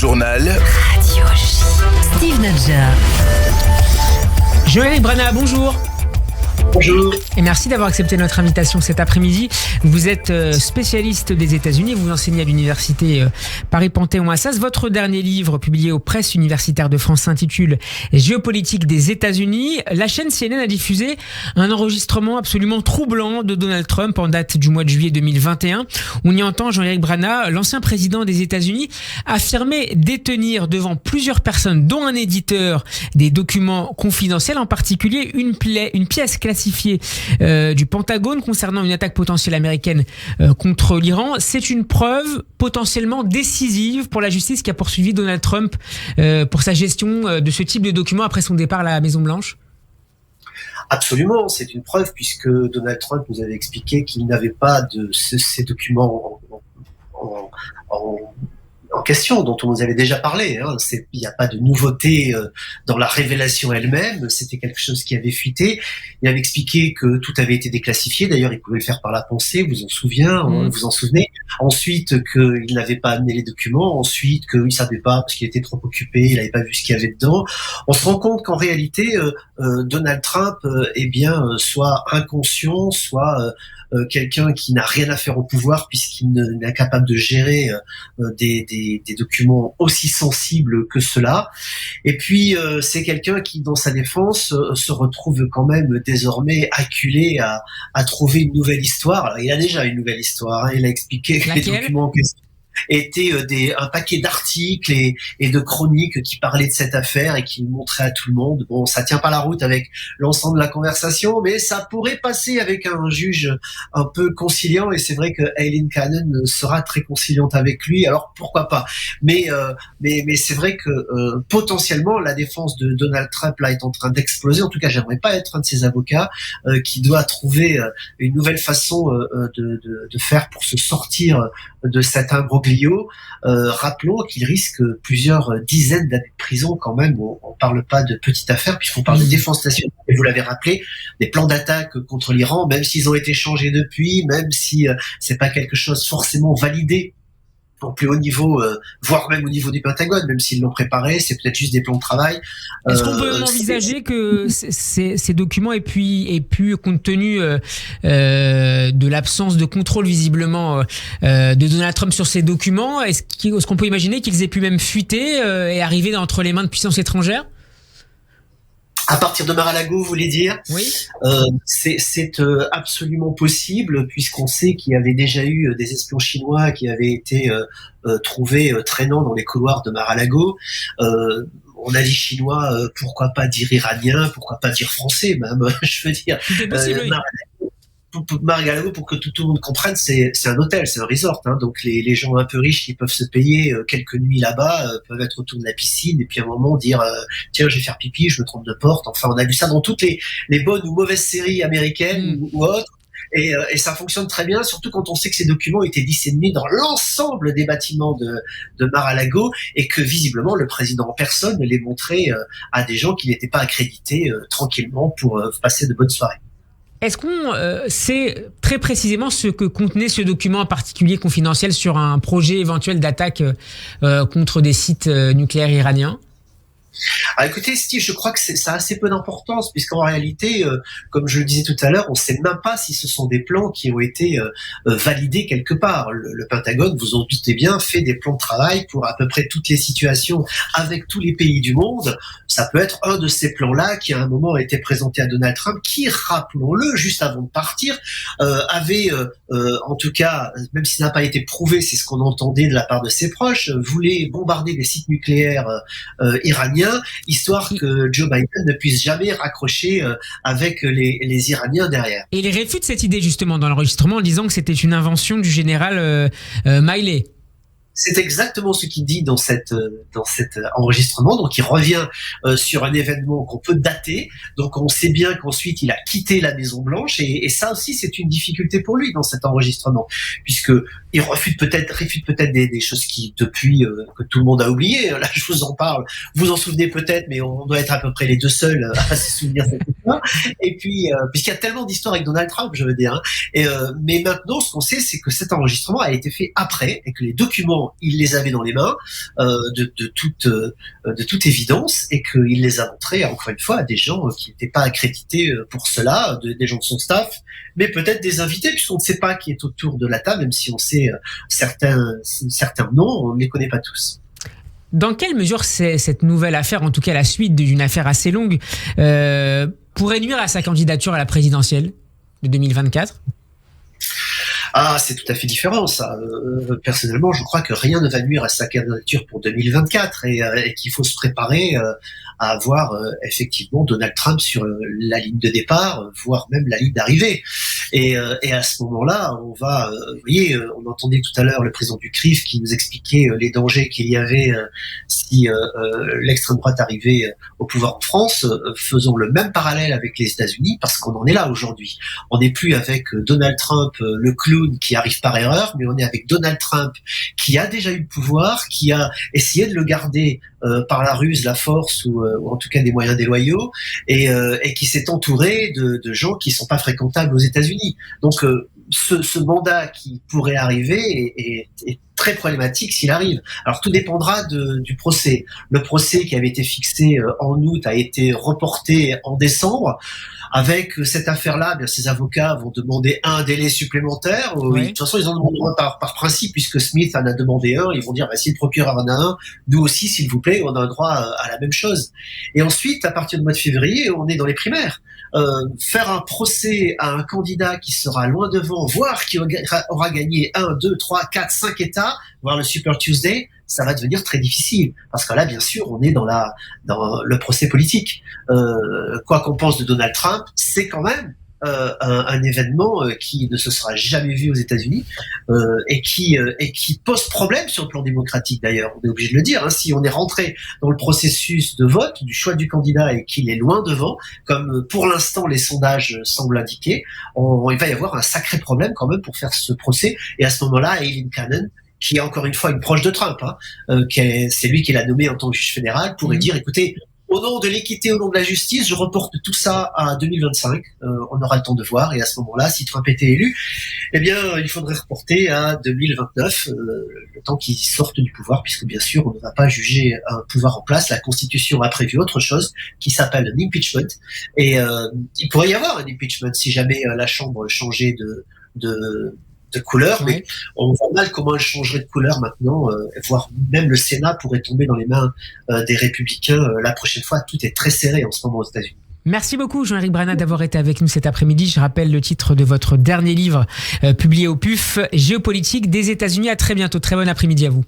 journal Radio J. Steve Nadjar. Jean-Éric Brana, bonjour. Bonjour. Et merci d'avoir accepté notre invitation cet après-midi. Vous êtes spécialiste des États-Unis, vous enseignez à l'université Paris-Panthéon-Assas. Votre dernier livre, publié aux presses universitaires de France, s'intitule Géopolitique des États-Unis. La chaîne CNN a diffusé un enregistrement absolument troublant de Donald Trump en date du mois de juillet 2021. On y entend Jean-Éric Brana, l'ancien président des États-Unis, affirmer détenir devant plusieurs personnes, dont un éditeur, des documents confidentiels, en particulier une pièce classifiée du Pentagone concernant une attaque potentielle américaine contre l'Iran. C'est une preuve potentiellement décisive pour la justice qui a poursuivi Donald Trump pour sa gestion de ce type de documents après son départ à la Maison-Blanche. Absolument, c'est une preuve puisque Donald Trump nous avait expliqué qu'il n'avait pas de ces documents en question, dont on nous avait déjà parlé. Il n'y a pas de nouveauté dans la révélation elle-même, c'était quelque chose qui avait fuité. Il avait expliqué que tout avait été déclassifié, d'ailleurs il pouvait le faire par la pensée, vous en souvenez. Ensuite qu'il n'avait pas amené les documents, ensuite qu'il ne savait pas parce qu'il était trop occupé, il n'avait pas vu ce qu'il y avait dedans. On se rend compte qu'en réalité, Donald Trump soit inconscient, soit quelqu'un qui n'a rien à faire au pouvoir puisqu'il n'est incapable de gérer des documents aussi sensibles que cela. Et puis c'est quelqu'un qui, dans sa défense, se retrouve quand même désormais acculé à trouver une nouvelle histoire. Alors, il a déjà une nouvelle histoire. Il a expliqué que les documents en question étaient un paquet d'articles et de chroniques qui parlaient de cette affaire et qui le montraient à tout le monde. Bon, ça tient pas la route avec l'ensemble de la conversation, mais ça pourrait passer avec un juge un peu conciliant, et c'est vrai que Aileen Cannon sera très conciliante avec lui, alors pourquoi pas. Mais c'est vrai que potentiellement la défense de Donald Trump là est en train d'exploser. En tout cas, j'aimerais pas être un de ces avocats qui doit trouver une nouvelle façon de faire pour se sortir de cet imbroglio. Rappelons qu'il risque plusieurs dizaines d'années de prison quand même. On parle pas de petite affaire puisqu'on parle de défense nationale. Et vous l'avez rappelé, des plans d'attaque contre l'Iran, même s'ils ont été changés depuis, même si c'est pas quelque chose forcément validé au plus haut niveau, voire même au niveau du Pentagone, même s'ils l'ont préparé, c'est peut-être juste des plans de travail. Est-ce qu'on peut envisager que ces documents aient pu, compte tenu de l'absence de contrôle visiblement de Donald Trump sur ces documents, est-ce qu'on peut imaginer qu'ils aient pu même fuiter et arriver entre les mains de puissances étrangères ? À partir de Mar-a-Lago, vous voulez dire ? Oui. C'est absolument possible, puisqu'on sait qu'il y avait déjà eu des espions chinois qui avaient été trouvés traînant dans les couloirs de Mar-a-Lago. On a dit chinois, pourquoi pas dire iranien, pourquoi pas dire français même, je veux dire. C'est possible, oui. Mar-a-Lago, pour que tout le monde comprenne, c'est un hôtel, c'est un resort. Donc les gens un peu riches qui peuvent se payer quelques nuits là-bas peuvent être autour de la piscine et puis à un moment dire tiens, je vais faire pipi, je me trompe de porte. Enfin, on a vu ça dans toutes les bonnes ou mauvaises séries américaines ou autres. Et ça fonctionne très bien, surtout quand on sait que ces documents étaient disséminés dans l'ensemble des bâtiments de Mar-a-Lago et que visiblement le président en personne les montrait à des gens qui n'étaient pas accrédités tranquillement pour passer de bonnes soirées. Est-ce qu'on sait très précisément ce que contenait ce document en particulier confidentiel sur un projet éventuel d'attaque contre des sites nucléaires iraniens ? Ah, écoutez, Steve, je crois que ça a assez peu d'importance, puisqu'en réalité, comme je le disais tout à l'heure, on ne sait même pas si ce sont des plans qui ont été validés quelque part. Le Pentagone, vous en doutez bien, fait des plans de travail pour à peu près toutes les situations avec tous les pays du monde. Ça peut être un de ces plans-là qui, à un moment, a été présenté à Donald Trump, qui, rappelons-le, juste avant de partir, avait, en tout cas, même si ça n'a pas été prouvé, c'est ce qu'on entendait de la part de ses proches, voulait bombarder des sites nucléaires iraniens, histoire que Joe Biden ne puisse jamais raccrocher avec les Iraniens derrière. Et il réfute cette idée justement dans l'enregistrement en disant que c'était une invention du général Miley. C'est exactement ce qu'il dit dans cet enregistrement. Donc, il revient sur un événement qu'on peut dater. Donc, on sait bien qu'ensuite, il a quitté la Maison Blanche. Et ça aussi, c'est une difficulté pour lui dans cet enregistrement, puisque il réfute peut-être des choses qui, depuis, que tout le monde a oublié. Là, je vous en parle. Vous en souvenez peut-être, mais on doit être à peu près les deux seuls à se souvenir de cette histoire. Et puis, puisqu'il y a tellement d'histoires avec Donald Trump, je veux dire. Mais maintenant, ce qu'on sait, c'est que cet enregistrement a été fait après et que les documents effectivement, il les avait dans les mains de toute évidence, et qu'il les a montrés, encore une fois, à des gens qui n'étaient pas accrédités pour cela, des gens de son staff, mais peut-être des invités, puisqu'on ne sait pas qui est autour de la table, même si on sait certains noms, on ne les connaît pas tous. Dans quelle mesure cette nouvelle affaire, en tout cas la suite d'une affaire assez longue, pourrait nuire à sa candidature à la présidentielle de 2024 ? Ah, c'est tout à fait différent, ça. Personnellement, je crois que rien ne va nuire à sa candidature pour 2024 et qu'il faut se préparer à avoir effectivement Donald Trump sur la ligne de départ, voire même la ligne d'arrivée. Et à ce moment-là, on va, vous voyez, on entendait tout à l'heure le président du CRIF qui nous expliquait les dangers qu'il y avait si l'extrême droite arrivait au pouvoir en France. Faisons le même parallèle avec les États-Unis, parce qu'on en est là aujourd'hui. On n'est plus avec Donald Trump, le clown qui arrive par erreur, mais on est avec Donald Trump qui a déjà eu le pouvoir, qui a essayé de le garder par la ruse, la force ou en tout cas des moyens déloyaux, et qui s'est entouré de gens qui sont pas fréquentables aux États-Unis. Donc ce mandat qui pourrait arriver est très problématique s'il arrive. Alors tout dépendra du procès. Le procès qui avait été fixé en août a été reporté en décembre. Avec cette affaire-là, bien ses avocats vont demander un délai supplémentaire. Oui. De toute façon, ils en demanderont par principe, puisque Smith en a demandé un. Ils vont dire, si le procureur en a un, nous aussi, s'il vous plaît, on a un droit à la même chose. Et ensuite, à partir du mois de février, on est dans les primaires. Faire un procès à un candidat qui sera loin devant, voire qui aura gagné 1, 2, 3, 4, 5 États, voire le Super Tuesday, ça va devenir très difficile. Parce que là, bien sûr, on est dans le procès politique. Quoi qu'on pense de Donald Trump, c'est quand même un événement qui ne se sera jamais vu aux États-Unis et qui pose problème sur le plan démocratique d'ailleurs. On est obligé de le dire. Si on est rentré dans le processus de vote, du choix du candidat et qu'il est loin devant, comme pour l'instant les sondages semblent indiquer, il va y avoir un sacré problème quand même pour faire ce procès. Et à ce moment-là, Aileen Cannon, qui est encore une fois une proche de Trump, c'est lui qui l'a nommé en tant que juge fédéral, pourrait dire, écoutez, au nom de l'équité, au nom de la justice, je reporte tout ça à 2025. On aura le temps de voir. Et à ce moment-là, si Trump était élu, eh bien, il faudrait reporter à 2029, le temps qu'il sorte du pouvoir, puisque bien sûr, on ne va pas juger un pouvoir en place. La Constitution a prévu autre chose, qui s'appelle un impeachment. Et il pourrait y avoir un impeachment si jamais la Chambre changeait de couleur, mais on voit mal comment elle changerait de couleur maintenant, voire même le Sénat pourrait tomber dans les mains des républicains la prochaine fois. Tout est très serré en ce moment aux États-Unis. Merci beaucoup Jean-Éric Brana d'avoir été avec nous cet après-midi. Je rappelle le titre de votre dernier livre publié au PUF, Géopolitique des États-Unis. À très bientôt, très bon après-midi à vous.